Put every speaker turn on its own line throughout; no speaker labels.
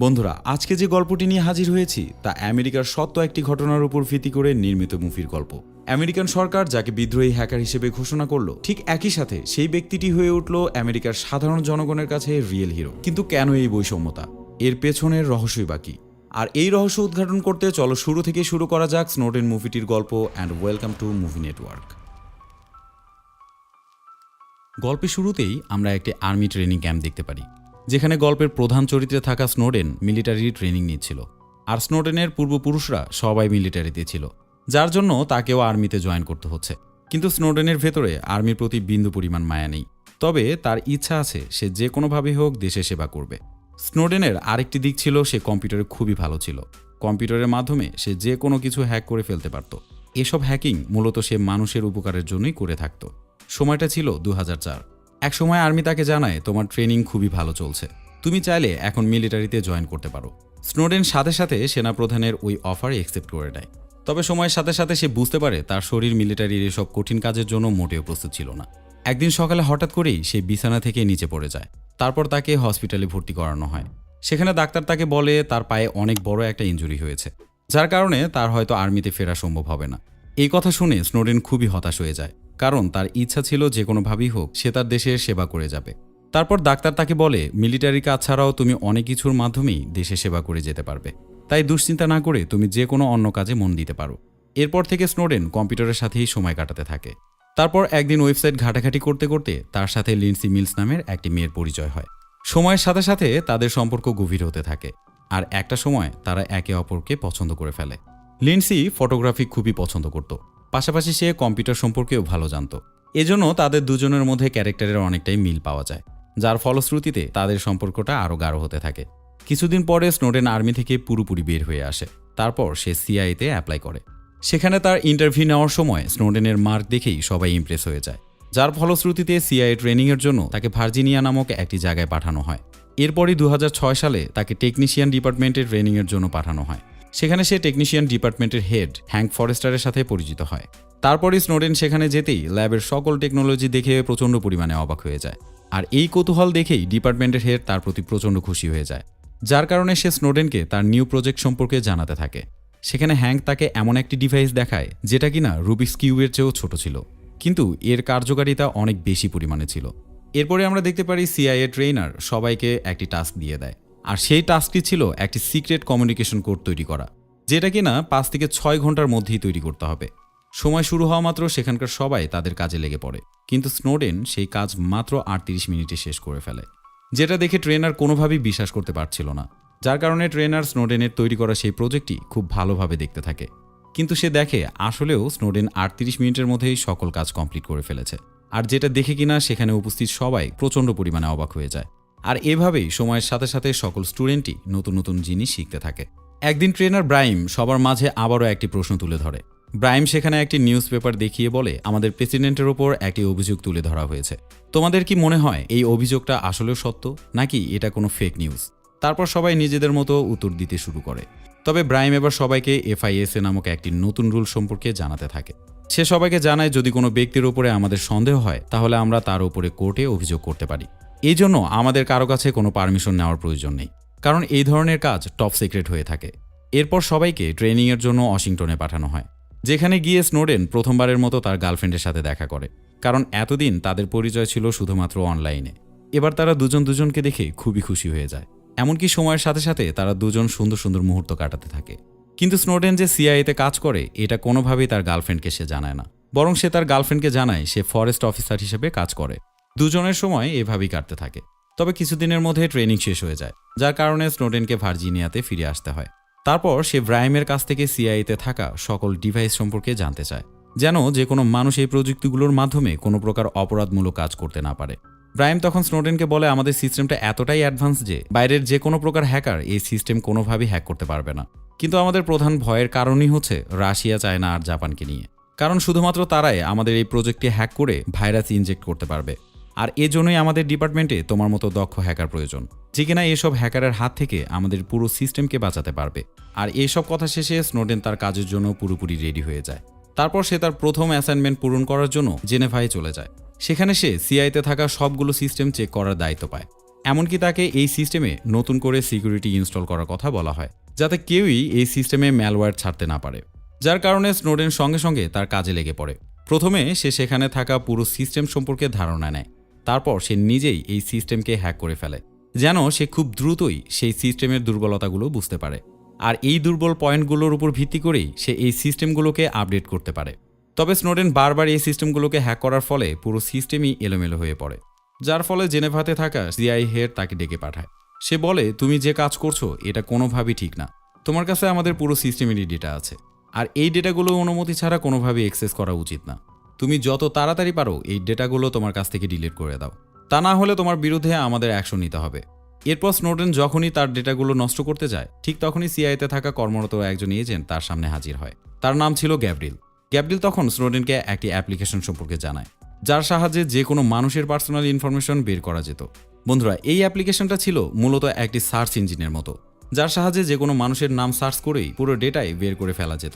বন্ধুরা, আজকে যে গল্পটি নিয়ে হাজির হয়েছি তা আমেরিকার সত্য একটি ঘটনার উপর ভিত্তি করে নির্মিত মুভির গল্প। আমেরিকান সরকার যাকে বিদ্রোহী হ্যাকার হিসেবে ঘোষণা করলো, ঠিক একই সাথে সেই ব্যক্তিটি হয়ে উঠল আমেরিকার সাধারণ জনগণের কাছে রিয়েল হিরো। কিন্তু কেন এই বৈষম্যতা? এর পেছনের রহস্যই বাকি। আর এই রহস্য উদ্ঘাটন করতে চলো শুরু থেকে শুরু করা যাক স্নোডেন মুভিটির গল্প। And welcome to movie network. গল্পের শুরুতেই আমরা একটি আর্মি ট্রেনিং ক্যাম্প দেখতে পারি, যেখানে গল্পের প্রধান চরিত্রে থাকা স্নোডেন মিলিটারি ট্রেনিং নিচ্ছিল। আর স্নোডেনের পূর্বপুরুষরা সবাই মিলিটারিতে ছিল, যার জন্য তাকেও আর্মিতে জয়েন করতে হচ্ছে। কিন্তু স্নোডেনের ভেতরে আর্মির প্রতি বিন্দু পরিমাণ মায়া নেই, তবে তার ইচ্ছা আছে সে যে কোনোভাবেই হোক দেশে সেবা করবে। স্নোডেনের আরেকটি দিক ছিল, সে কম্পিউটারে খুবই ভালো ছিল। কম্পিউটারের মাধ্যমে সে যে কোনো কিছু হ্যাক করে ফেলতে পারত। এসব হ্যাকিং মূলত সে মানুষের উপকারের জন্যই করে থাকত। সময়টা ছিল 2004। এক সময় আর্মি তাকে জানায়, তোমার ট্রেনিং খুবই ভালো চলছে, তুমি চাইলে এখন মিলিটারিতে জয়েন করতে পারো। স্নোডেন সাথে সাথে সেনাপ্রধানের ওই অফার অ্যাকসেপ্ট করে নেয়। তবে সময়ের সাথে সাথে সে বুঝতে পারে তার শরীর মিলিটারির এসব কঠিন কাজের জন্য মোটেও প্রস্তুত ছিল না। একদিন সকালে হঠাৎ করেই সে বিছানা থেকে নিচে পড়ে যায়। তারপর তাকে হসপিটালে ভর্তি করানো হয়। সেখানে ডাক্তার তাকে বলে তার পায়ে অনেক বড় একটা ইনজুরি হয়েছে, যার কারণে তার হয়তো আর্মিতে ফেরা সম্ভব হবে না। এই কথা শুনে স্নোডেন খুবই হতাশ হয়ে যায়, কারণ তার ইচ্ছা ছিল যে কোনোভাবেই হোক সে তার দেশের সেবা করে যাবে। তারপর ডাক্তার তাকে বলে, মিলিটারি কাজ ছাড়াও তুমি অনেক কিছুর মাধ্যমেই দেশে সেবা করে যেতে পারবে, তাই দুশ্চিন্তা না করে তুমি যে কোনো অন্য কাজে মন দিতে পারো। এরপর থেকে স্নোডেন কম্পিউটারের সাথেই সময় কাটাতে থাকে। তারপর একদিন ওয়েবসাইট ঘাটাঘাটি করতে করতে তার সাথে লিন্ডসি মিলস নামের একটি মেয়ের পরিচয় হয়। সময়ের সাথে সাথে তাদের সম্পর্ক গভীর হতে থাকে, আর একটা সময় তারা একে অপরকে পছন্দ করে ফেলে। লিন্ডসি ফটোগ্রাফি খুবই পছন্দ করত, পাশাপাশি সে কম্পিউটার সম্পর্কেও ভালো জানত। এজন্য তাদের দুজনের মধ্যে ক্যারেক্টারের অনেকটাই মিল পাওয়া যায়, যার ফলশ্রুতিতে তাদের সম্পর্কটা আরও গাঢ় হতে থাকে। কিছুদিন পরে স্নোডেন আর্মি থেকে পুরোপুরি বের হয়ে আসে। তারপর সে সিআইএতে অ্যাপ্লাই করে। সেখানে তার ইন্টারভিউ নেওয়ার সময় স্নোডেনের মার্ক দেখেই সবাই ইমপ্রেস হয়ে যায়, যার ফলশ্রুতিতে সিআইএ ট্রেনিংয়ের জন্য তাকে ভার্জিনিয়া নামক একটি জায়গায় পাঠানো হয়। এরপরই 2006 সালে তাকে টেকনিশিয়ান ডিপার্টমেন্টের ট্রেনিংয়ের জন্য পাঠানো হয়। সেখানে সে টেকনিশিয়ান ডিপার্টমেন্টের হেড হ্যাঙ্ক ফরেস্টারের সাথে পরিচিত হয়। তারপরই স্নোডেন সেখানে যেতেই ল্যাবের সকল টেকনোলজি দেখে প্রচণ্ড পরিমাণে অবাক হয়ে যায়। আর এই কৌতূহল দেখেই ডিপার্টমেন্টের হেড তার প্রতি প্রচণ্ড খুশি হয়ে যায়, যার কারণে সে স্নোডেনকে তার নিউ প্রজেক্ট সম্পর্কে জানাতে থাকে। সেখানে হ্যাঙ্ক তাকে এমন একটি ডিভাইস দেখায় যেটা কিনা রুবিক্স কিউবের চেয়েও ছোট ছিল, কিন্তু এর কার্যকারিতা অনেক বেশি পরিমাণে ছিল। এরপরে আমরা দেখতে পারি সিআইএ ট্রেনার সবাইকে একটি টাস্ক দিয়ে দেয়, আর সেই টাস্কটি ছিল একটি সিক্রেট কমিউনিকেশন কোড তৈরি করা, যেটা কিনা 5 থেকে 6 ঘন্টার মধ্যেই তৈরি করতে হবে। সময় শুরু হওয়া মাত্র সেখানকার সবাই তাদের কাজে লেগে পড়ে, কিন্তু স্নোডেন সেই কাজ মাত্র 38 মিনিটে শেষ করে ফেলে, যেটা দেখে ট্রেনার কোনোভাবেই বিশ্বাস করতে পারছিল না। যার কারণে ট্রেনার স্নোডেনের তৈরি করা সেই প্রজেক্টটি খুব ভালোভাবে দেখতে থাকে, কিন্তু সে দেখে আসলেও স্নোডেন 38 মিনিটের মধ্যেই সকল কাজ কমপ্লিট করে ফেলেছে। আর যেটা দেখে কিনা সেখানে উপস্থিত সবাই প্রচণ্ড পরিমাণে অবাক হয়ে যায়। আর এভাবেই সময়ের সাথে সাথে সকল স্টুডেন্টই নতুন নতুন জিনিস শিখতে থাকে। একদিন ট্রেনার ব্রাইম সবার মাঝে আবারও একটি প্রশ্ন তুলে ধরে। ব্রাইম সেখানে একটি নিউজ পেপার দেখিয়ে বলে, আমাদের প্রেসিডেন্টের ওপর একটি অভিযোগ তুলে ধরা হয়েছে। তোমাদের কি মনে হয় এই অভিযোগটা আসলেও সত্য, নাকি এটা কোনো ফেক নিউজ? তারপর সবাই নিজেদের মতো উত্তর দিতে শুরু করে। তবে ব্রাইম এবার সবাইকে FISA নামক একটি নতুন রুল সম্পর্কে জানাতে থাকে। সে সবাইকে জানায়, যদি কোনো ব্যক্তির উপরে আমাদের সন্দেহ হয় তাহলে আমরা তার উপরে কোর্টে অভিযোগ করতে পারি। এই জন্য আমাদের কারো কাছে কোনো পারমিশন নেওয়ার প্রয়োজন নেই, কারণ এই ধরনের কাজ টপ সিক্রেট হয়ে থাকে। এরপর সবাইকে ট্রেনিংয়ের জন্য ওয়াশিংটনে পাঠানো হয়, যেখানে গিয়ে স্নোডেন প্রথমবারের মতো তার গার্লফ্রেন্ডের সাথে দেখা করে, কারণ এতদিন তাদের পরিচয় ছিল শুধুমাত্র অনলাইনে। এবার তারা দুজন দুজনকে দেখে খুবই খুশি হয়ে যায়। এমনকি সময়ের সাথে সাথে তারা দুজন সুন্দর সুন্দর মুহূর্ত কাটাতে থাকে। কিন্তু স্নোডেন যে সিআইএতে কাজ করে এটা কোনোভাবেই তার গার্লফ্রেন্ডকে সে জানায় না, বরং সে তার গার্লফ্রেন্ডকে জানায় সে ফরেস্ট অফিসার হিসেবে কাজ করে। দুজনের সময় এভাবেই কাটতে থাকে। তবে কিছুদিনের মধ্যে ট্রেনিং শেষ হয়ে যায়, যার কারণে স্নোডেনকে ভার্জিনিয়াতে ফিরে আসতে হয়। তারপর সে ব্রাইমের কাছ থেকে সিআইএতে থাকা সকল ডিভাইস সম্পর্কে জানতে চায়, যেন যে কোনো মানুষ এই প্রযুক্তিগুলোর মাধ্যমে কোনো প্রকার অপরাধমূলক কাজ করতে না পারে। ব্রাইম তখন স্নোডেনকে বলে, আমাদের সিস্টেমটা এতটাই অ্যাডভান্স যে বাইরের যে কোনো প্রকার হ্যাকার এই সিস্টেম কোনোভাবেই হ্যাক করতে পারবে না। কিন্তু আমাদের প্রধান ভয়ের কারণই হচ্ছে রাশিয়া, চায়না আর জাপানকে নিয়ে, কারণ শুধুমাত্র তারাই আমাদের এই প্রজেক্টে হ্যাক করে ভাইরাস ইনজেক্ট করতে পারবে। আর এজন্যই আমাদের ডিপার্টমেন্টে তোমার মতো দক্ষ হ্যাকার প্রয়োজন, যে কিনা এসব হ্যাকারের হাত থেকে আমাদের পুরো সিস্টেমকে বাঁচাতে পারবে। আর এইসব কথা শেষে স্নোডেন তার কাজের জন্য পুরোপুরি রেডি হয়ে যায়। তারপর সে তার প্রথম অ্যাসাইনমেন্ট পূরণ করার জন্য জেনেভায় চলে যায়। সেখানে সে সিআইতে থাকা সবগুলো সিস্টেম চেক করার দায়িত্ব পায়। এমনকি তাকে এই সিস্টেমে নতুন করে সিকিউরিটি ইনস্টল করার কথা বলা হয়, যাতে কেউই এই সিস্টেমে ম্যালওয়্যার ছাড়তে না পারে। যার কারণে স্নোডেন সঙ্গে সঙ্গে তার কাজে লেগে পড়ে। প্রথমে সে সেখানে থাকা পুরো সিস্টেম সম্পর্কে ধারণা নেয়। তারপর সে নিজেই এই সিস্টেমকে হ্যাক করে ফেলে, যেন সে খুব দ্রুতই সেই সিস্টেমের দুর্বলতাগুলো বুঝতে পারে। আর এই দুর্বল পয়েন্টগুলোর উপর ভিত্তি করেই সে এই সিস্টেমগুলোকে আপডেট করতে পারে। তবে স্নোডেন বারবার এই সিস্টেমগুলোকে হ্যাক করার ফলে পুরো সিস্টেমই এলোমেলো হয়ে পড়ে, যার ফলে জেনেভাতে থাকা সিআই হেড তাকে ডেকে পাঠায়। সে বলে, তুমি যে কাজ করছো এটা কোনোভাবেই ঠিক না। তোমার কাছে আমাদের পুরো সিস্টেমেরই ডেটা আছে, আর এই ডেটাগুলো অনুমতি ছাড়া কোনোভাবেই অ্যাক্সেস করা উচিত না। তুমি যত তাড়াতাড়ি পারো এই ডেটাগুলো তোমার কাছ থেকে ডিলিট করে দাও, তা না হলে তোমার বিরুদ্ধে আমাদের অ্যাকশন নিতে হবে। এরপর স্নোডেন যখনই তার ডেটাগুলো নষ্ট করতে যায়, ঠিক তখনই সিআইতে থাকা কর্মরত একজন এজেন্ট তার সামনে হাজির হয়। তার নাম ছিল গ্যাব্রিয়েল। গ্যাব্রিয়েল তখন স্নোডেনকে একটি অ্যাপ্লিকেশন সম্পর্কে জানায়, যার সাহায্যে যে কোনো মানুষের পার্সোনাল ইনফরমেশন বের করা যেত। বন্ধুরা, এই অ্যাপ্লিকেশনটা ছিল মূলত একটি সার্চ ইঞ্জিনের মতো, যার সাহায্যে যে কোনো মানুষের নাম সার্চ করেই পুরো ডেটাই বের করে ফেলা যেত।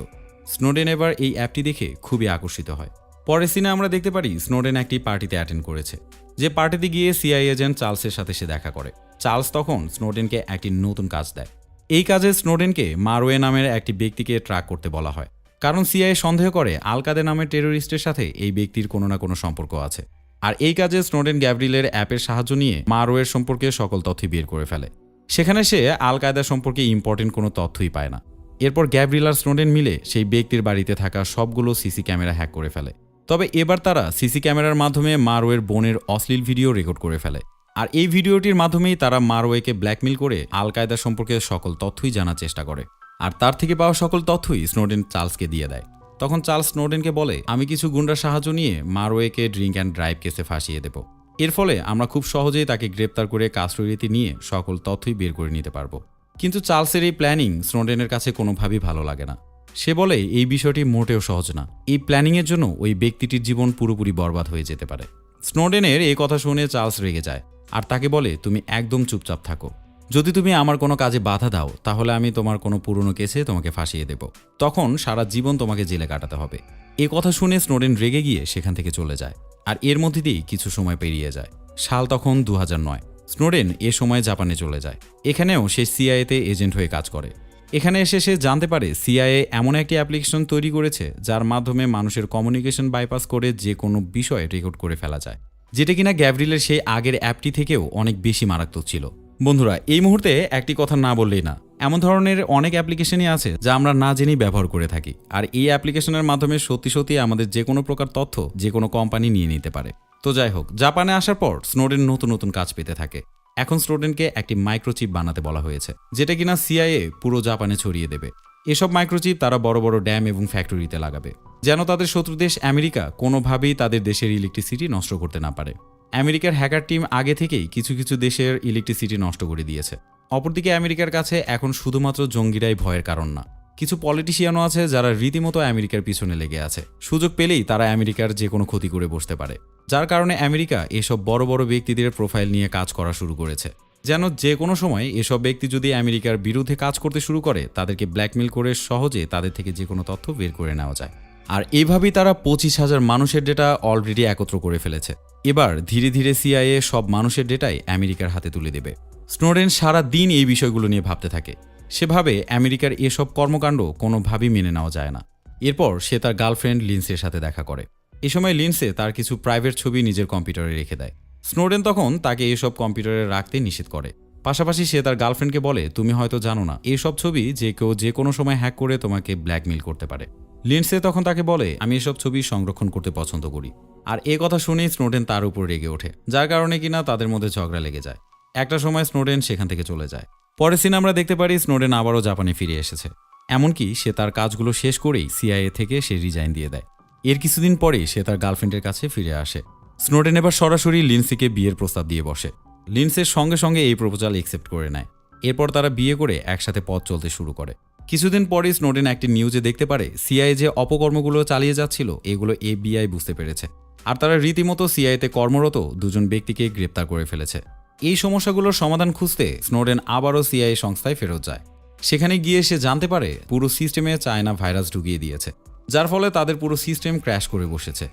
স্নোডেন এবার এই অ্যাপটি দেখে খুবই আকর্ষিত হয়। পরের সিনে আমরা দেখতে পারি স্নোডেন একটি পার্টিতে অ্যাটেন্ড করেছে, যে পার্টিতে গিয়ে সিআই এজেন্ট চার্লসের সাথে সে দেখা করে। চার্লস তখন স্নোডেনকে একটি নতুন কাজ দেয়। এই কাজে স্নোডেনকে মারওয়ে নামের একটি ব্যক্তিকে ট্র্যাক করতে বলা হয়, কারণ সিআইএ সন্দেহ করে আল কাদে নামের টেরোরিস্টের সাথে এই ব্যক্তির কোনো না কোনো সম্পর্ক আছে। আর এই কাজে স্নোডেন গ্যাব্রিয়েলের অ্যাপের সাহায্য নিয়ে মারওয়ের সম্পর্কে সকল তথ্য বের করে ফেলে। সেখানে সে আল কায়দা সম্পর্কে ইম্পর্টেন্ট কোনো তথ্যই পায় না। এরপর গ্যাব্রিয়েল আর স্নোডেন মিলে সেই ব্যক্তির বাড়িতে থাকা সবগুলো সিসি ক্যামেরা হ্যাক করে ফেলে। তবে এবার তারা সিসি ক্যামেরার মাধ্যমে মারওয়ের বোনের অশ্লীল ভিডিও রেকর্ড করে ফেলে। আর এই ভিডিওটির মাধ্যমেই তারা মারওয়েকে ব্ল্যাকমেল করে আল কায়দা সম্পর্কে সকল তথ্যই জানার চেষ্টা করে। আর তার থেকে পাওয়া সকল তথ্যই স্নোডেন চার্লসকে দিয়ে দেয়। তখন চার্লস স্নোডেনকে বলে, আমি কিছু গুন্ডার সাহায্য নিয়ে মারওয়েকে ড্রিঙ্ক অ্যান্ড ড্রাইভ কেসে ফাঁসিয়ে দেব। এর ফলে আমরা খুব সহজেই তাকে গ্রেপ্তার করে কাস্টডিতে নিয়ে সকল তথ্যই বের করে নিতে পারবো। কিন্তু চার্লসের এই প্ল্যানিং স্নোডেনের কাছে কোনোভাবেই ভালো লাগে না। সে বলে, এই বিষয়টি মোটেও সহজ না। এই প্ল্যানিংয়ের জন্য ওই ব্যক্তিটির জীবন পুরোপুরি বরবাদ হয়ে যেতে পারে। স্নোডেনের এই কথা শুনে চার্লস রেগে যায় আর তাকে বলে, তুমি একদম চুপচাপ থাকো। যদি তুমি আমার কোনো কাজে বাধা দাও, তাহলে আমি তোমার কোনো পুরনো কেসে তোমাকে ফাঁসিয়ে দেব। তখন সারা জীবন তোমাকে জেলে কাটাতে হবে। এ কথা শুনে স্নোডেন রেগে গিয়ে সেখান থেকে চলে যায়। আর এর মধ্যে দিয়েই কিছু সময় পেরিয়ে যায়। সাল তখন 2009। স্নোডেন এ সময় জাপানে চলে যায়। এখানেও সে সিআইএতে এজেন্ট হয়ে কাজ করে। এখানে এসে সে জানতে পারে সিআইএ এমন একটি অ্যাপ্লিকেশন তৈরি করেছে, যার মাধ্যমে মানুষের কমিউনিকেশন বাইপাস করে যে কোনো বিষয় রেকর্ড করে ফেলা যায়, যেটা কিনা গ্যাব্রিয়েলের সেই আগের অ্যাপটি থেকেও অনেক বেশি মারাত্মক ছিল। বন্ধুরা, এই মুহূর্তে একটি কথা না বললেই না, এমন ধরনের অনেক অ্যাপ্লিকেশনই আছে যা আমরা না জেনেই ব্যবহার করে থাকি। আর এই অ্যাপ্লিকেশনের মাধ্যমে সত্যি সত্যি আমাদের যে কোনো প্রকার তথ্য যে কোনো কোম্পানি নিয়ে নিতে পারে। তো যাই হোক, জাপানে আসার পর স্নোডেন নতুন নতুন কাজ পেতে থাকে। এখন স্নোডেনকে একটি মাইক্রোচিপ বানাতে বলা হয়েছে, যেটা কিনা সিআইএ পুরো জাপানে ছড়িয়ে দেবে। এসব মাইক্রোচিপ তারা বড় বড় ড্যাম এবং ফ্যাক্টরিতে লাগাবে, যেন তাদের শত্রু দেশ আমেরিকা কোনোভাবেই তাদের দেশের ইলেকট্রিসিটি নষ্ট করতে না পারে। আমেরিকার হ্যাকার টিম আগে থেকেই কিছু কিছু দেশের ইলেকট্রিসিটি নষ্ট করে দিয়েছে। অপরদিকে আমেরিকার কাছে এখন শুধুমাত্র জঙ্গিরাই ভয়ের কারণ না, কিছু পলিটিশিয়ানও আছে যারা রীতিমতো আমেরিকার পিছনে লেগে আছে। সুযোগ পেলেই তারা আমেরিকার যে কোনো ক্ষতি করে বসতে পারে, যার কারণে আমেরিকা এসব বড় বড় ব্যক্তিদের প্রোফাইল নিয়ে কাজ করা শুরু করেছে, যেন যে কোনো সময় এসব ব্যক্তি যদি আমেরিকার বিরুদ্ধে কাজ করতে শুরু করে, তাদেরকে ব্ল্যাকমেল করে সহজে তাদের থেকে যে কোনো তথ্য বের করে নেওয়া যায়। আর এইভাবেই তারা 25,000 মানুষের ডেটা অলরেডি একত্র করে ফেলেছে। এবার ধীরে ধীরে সিআইএ সব মানুষের ডেটাই আমেরিকার হাতে তুলে দেবে। স্নোডেন সারা দিন এই বিষয়গুলো নিয়ে ভাবতে থাকে। সেভাবে আমেরিকার এসব কর্মকাণ্ড কোনোভাবেই মেনে নেওয়া যায় না। এরপর সে তার গার্লফ্রেন্ড লিন্সের সাথে দেখা করে। এ সময় লিন্সে তার কিছু প্রাইভেট ছবি নিজের কম্পিউটারে রেখে দেয়। স্নোডেন তখন তাকে এসব কম্পিউটারে রাখতে নিষেধ করে। পাশাপাশি সে তার গার্লফ্রেন্ডকে বলে, তুমি হয়তো জানো না, এইসব ছবি যে কেউ যে কোনো সময় হ্যাক করে তোমাকে ব্ল্যাকমেইল করতে পারে। লিন্সে তখন তাকে বলে, আমি এসব ছবি সংরক্ষণ করতে পছন্দ করি। আর এ কথা শুনেই স্নোডেন তার উপর রেগে ওঠে, যার কারণে কিনা তাদের মধ্যে ঝগড়া লেগে যায়। একটা সময় স্নোডেন সেখান থেকে চলে যায়। পরের সিনে আমরা দেখতে পারি স্নোডেন আবারও জাপানে ফিরে এসেছে। এমনকি সে তার কাজগুলো শেষ করেই সিআইএ থেকে সে রিজাইন দিয়ে দেয়। এর কিছুদিন পরেই সে তার গার্লফ্রেন্ডের কাছে ফিরে আসে। স্নোডেন এবার সরাসরি লিন্সিকে বিয়ের প্রস্তাব দিয়ে বসে। লিন্সের সঙ্গে সঙ্গে এই প্রপোজাল অ্যাকসেপ্ট করে নেয়। এরপর তারা বিয়ে করে একসাথে পথ চলতে শুরু করে। কিছুদিন পরেই স্নোডেন একটি নিউজে দেখতে পারে সিআইএ যে অপকর্মগুলো চালিয়ে যাচ্ছিল, এগুলো এফবিআই বুঝতে পেরেছে। আর তারা রীতিমতো সিআইএতে কর্মরত দুজন ব্যক্তিকে গ্রেপ্তার করে ফেলেছে। এই সমস্যাগুলোর সমাধান খুঁজতে স্নোডেন আবারও সিআইএ সংস্থায় ফেরত যায়। সেখানে গিয়ে সে জানতে পারে পুরো সিস্টেমে চায়না ভাইরাস ঢুকিয়ে দিয়েছে, যার ফলে তাদের পুরো সিস্টেম ক্র্যাশ করে বসেছে।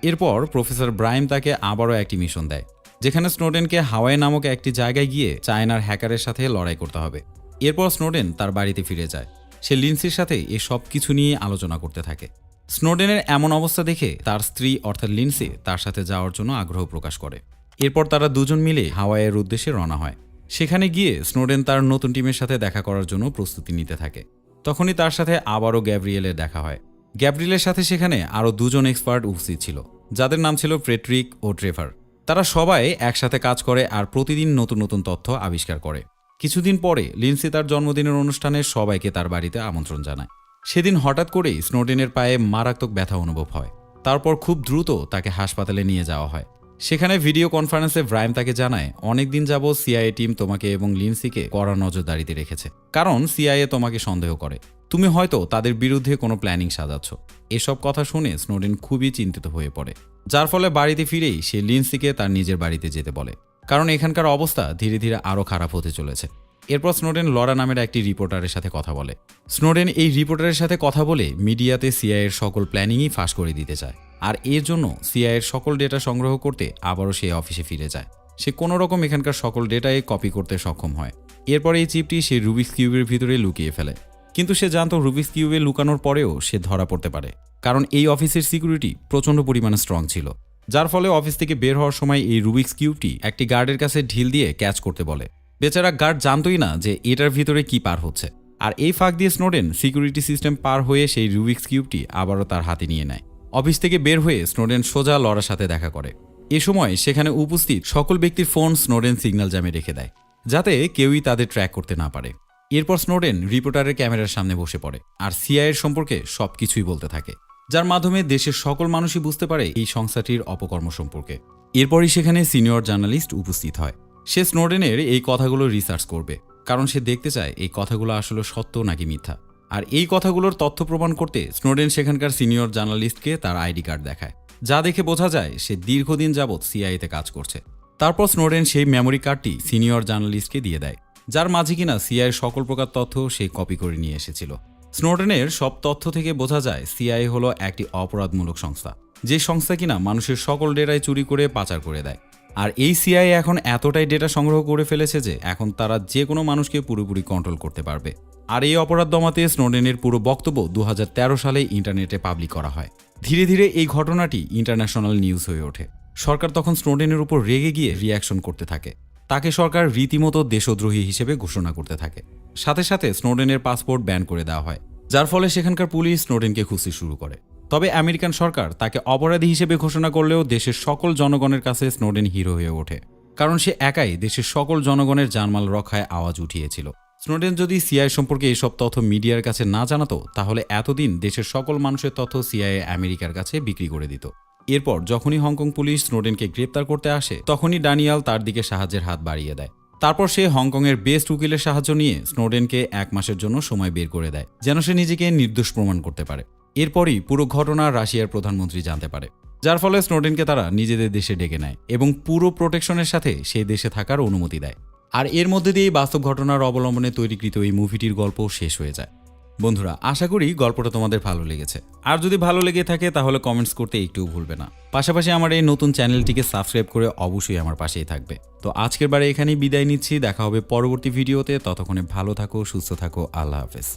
এরপর প্রফেসর ব্রাইম তাকে আবারও একটি মিশন দেয়। যেখানে স্নোডেনকে হাওয়াই নামক একটি জায়গায় গিয়ে চায়নার হ্যাকারের সাথে লড়াই করতে হবে। এরপর স্নোডেন তার বাড়িতে ফিরে যায়। সে লিন্সির সাথে এই সব কিছু নিয়ে আলোচনা করতে থাকে। স্নোডেনের এমন অবস্থা দেখে তার স্ত্রী অর্থাৎ লিন্সি তার সাথে যাওয়ার জন্য আগ্রহ প্রকাশ করে। এরপর তারা দুজন মিলে হাওয়াইয়ের উদ্দেশ্যে রওনা হয়। সেখানে গিয়ে স্নোডেন তার নতুন টিমের সাথে দেখা করার জন্য প্রস্তুতি নিতে থাকে। তখনই তার সাথে আবারও গ্যাব্রিয়েলের দেখা হয়। গ্যাব্রিয়েলের সাথে সেখানে আরও দুজন এক্সপার্ট উপস্থিত ছিল, যাদের নাম ছিল ফ্রেডরিক ও ট্রেভার। তারা সবাই একসাথে কাজ করে আর প্রতিদিন নতুন নতুন তথ্য আবিষ্কার করে। কিছুদিন পরে লিন্সি তার জন্মদিনের অনুষ্ঠানে সবাইকে তার বাড়িতে আমন্ত্রণ জানায়। সেদিন হঠাৎ করেই স্নোডেনের পায়ে মারাত্মক ব্যথা অনুভব হয়। তারপর খুব দ্রুত তাকে হাসপাতালে নিয়ে যাওয়া হয়। সেখানে ভিডিও কনফারেন্সে ব্রায়ান তাকে জানায়, অনেকদিন যাবৎ সিআইএ টিম তোমাকে এবং লিন্সিকে কড়া নজরদারিতে রেখেছে, কারণ সিআইএ তোমাকে সন্দেহ করে। তুমি হয়তো তাদের বিরুদ্ধে কোনো প্ল্যানিং সাজাচ্ছ। এসব কথা শুনে স্নোডেন খুবই চিন্তিত হয়ে পড়ে, যার ফলে বাড়িতে ফিরেই সে লিন্সিকে তার নিজের বাড়িতে যেতে বলে, কারণ এখানকার অবস্থা ধীরে ধীরে আরও খারাপ হতে চলেছে। এরপর স্নোডেন লরা নামের একটি রিপোর্টারের সাথে কথা বলে। স্নোডেন এই রিপোর্টারের সাথে কথা বলে মিডিয়াতে সিআইএর সকল প্ল্যানিংই ফাঁস করে দিতে চায়, আর এর জন্য সিআইএর সকল ডেটা সংগ্রহ করতে আবারও সে অফিসে ফিরে যায়। সে কোনো রকম এখানকার সকল ডেটায় কপি করতে সক্ষম হয়। এরপর এই চিপটি সে রুবিক্স কিউবের ভিতরে লুকিয়ে ফেলে। কিন্তু সে জানতো রুবিক্স কিউবে লুকানোর পরেও সে ধরা পড়তে পারে, কারণ এই অফিসের সিকিউরিটি প্রচণ্ড পরিমাণে স্ট্রং ছিল। যার ফলে অফিস থেকে বের হওয়ার সময় এই রুবিক্স কিউবটি একটি গার্ডের কাছে ঢিল দিয়ে ক্যাচ করতে বলে। বেচারা গার্ড জানতোই না যে এটার ভিতরে কি পার হচ্ছে। আর এই ফাঁক দিয়ে স্নোডেন সিকিউরিটি সিস্টেম পার হয়ে সেই রুবিক্স কিউবটি আবারও তার হাতে নিয়ে নেয়। অফিস থেকে বের হয়ে স্নোডেন সোজা লরার সাথে দেখা করে। এ সময় সেখানে উপস্থিত সকল ব্যক্তির ফোন স্নোডেন সিগন্যাল জ্যামে রেখে দেয়, যাতে কেউই তাদের ট্র্যাক করতে না পারে। এরপর স্নোডেন রিপোর্টারের ক্যামেরার সামনে বসে পড়ে আর সিআইএর সম্পর্কে সবকিছুই বলতে থাকে, যার মাধ্যমে দেশের সকল মানুষই বুঝতে পারে এই সংস্থাটির অপকর্ম সম্পর্কে। এরপরই সেখানে সিনিয়র জার্নালিস্ট উপস্থিত হয়। সে স্নোডেনের এই কথাগুলো রিসার্চ করবে, কারণ সে দেখতে চায় এই কথাগুলো আসলে সত্য নাকি মিথ্যা। আর এই কথাগুলোর তথ্য প্রমাণ করতে স্নোডেন সেখানকার সিনিয়র জার্নালিস্টকে তার আইডি কার্ড দেখায়, যা দেখে বোঝা যায় সে দীর্ঘদিন যাবৎ সিআইএতে কাজ করছে। তারপর স্নোডেন সেই মেমোরি কার্ডটি সিনিয়র জার্নালিস্টকে দিয়ে দেয়, যার মাঝে কিনা সিআইএর সকল প্রকার তথ্য সে কপি করে নিয়ে এসেছিল। স্নোডেনের সব তথ্য থেকে বোঝা যায় সিআইএ হলো একটি অপরাধমূলক সংস্থা, যে সংস্থা কিনা মানুষের সকল ডেটাই চুরি করে পাচার করে দেয়। আর এই সিআইএ এখন এতটাই ডেটা সংগ্রহ করে ফেলেছে যে এখন তারা যে কোনো মানুষকে পুরোপুরি কন্ট্রোল করতে পারবে। আর এই অপরাধ দমাতে স্নোডেনের পুরো বক্তব্য 2013 সালে ইন্টারনেটে পাবলিক করা হয়। ধীরে ধীরে এই ঘটনাটি ইন্টারন্যাশনাল নিউজ হয়ে ওঠে। সরকার তখন স্নোডেনের উপর রেগে গিয়ে রিয়াকশন করতে থাকে। তাকে সরকার রীতিমতো দেশদ্রোহী হিসেবে ঘোষণা করতে থাকে। সাথে সাথে স্নোডেনের পাসপোর্ট ব্যান করে দেওয়া হয়, যার ফলে সেখানকার পুলিশ স্নোডেনকে খুঁজতে শুরু করে। তবে আমেরিকান সরকার তাকে অপরাধী হিসেবে ঘোষণা করলেও দেশের সকল জনগণের কাছে স্নোডেন হিরো হয়ে ওঠে, কারণ সে একাই দেশের সকল জনগণের জানমাল রক্ষায় আওয়াজ উঠিয়েছিল। স্নোডেন যদি সিআইএ সম্পর্কে এইসব তথ্য মিডিয়ার কাছে না জানাতো, তাহলে এতদিন দেশের সকল মানুষের তথ্য সিআইএ আমেরিকার কাছে বিক্রি করে দিত। এরপর যখনই হংকং পুলিশ স্নোডেনকে গ্রেপ্তার করতে আসে, তখনই ড্যানিয়েল তার দিকে সাহায্যের হাত বাড়িয়ে দেয়। তারপর সে হংকংয়ের বেস্ট উকিলের সাহায্য নিয়ে স্নোডেনকে 1 মাসের জন্য সময় বের করে দেয়, যেন সে নিজেকে নির্দোষ প্রমাণ করতে পারে। এরপরই পুরো ঘটনা রাশিয়ার প্রধানমন্ত্রী জানতে পারে, যার ফলে স্নোডেনকে তারা নিজেদের দেশে ডেকে নেয় এবং পুরো প্রোটেকশনের সাথে সেই দেশে থাকার অনুমতি দেয়। আর এর মধ্যে দিয়েই বাস্তব ঘটনার অবলম্বনে তৈরিকৃত এই মুভিটির গল্প শেষ হয়ে যায়। বন্ধুরা, আশা করি গল্পটা তোমাদের ভালো লেগেছে। আর যদি ভালো লেগে থাকে তাহলে কমেন্টস করতে একটুও ভুলবে না। পাশাপাশি আমার এই নতুন চ্যানেলটিকে সাবস্ক্রাইব করে অবশ্যই আমার পাশেই থাকবে। তো আজকের বারে এখানেই বিদায় নিচ্ছি। দেখা হবে পরবর্তী ভিডিওতে। ততক্ষণে ভালো থাকো, সুস্থ থাকো। আল্লাহ হাফেজ।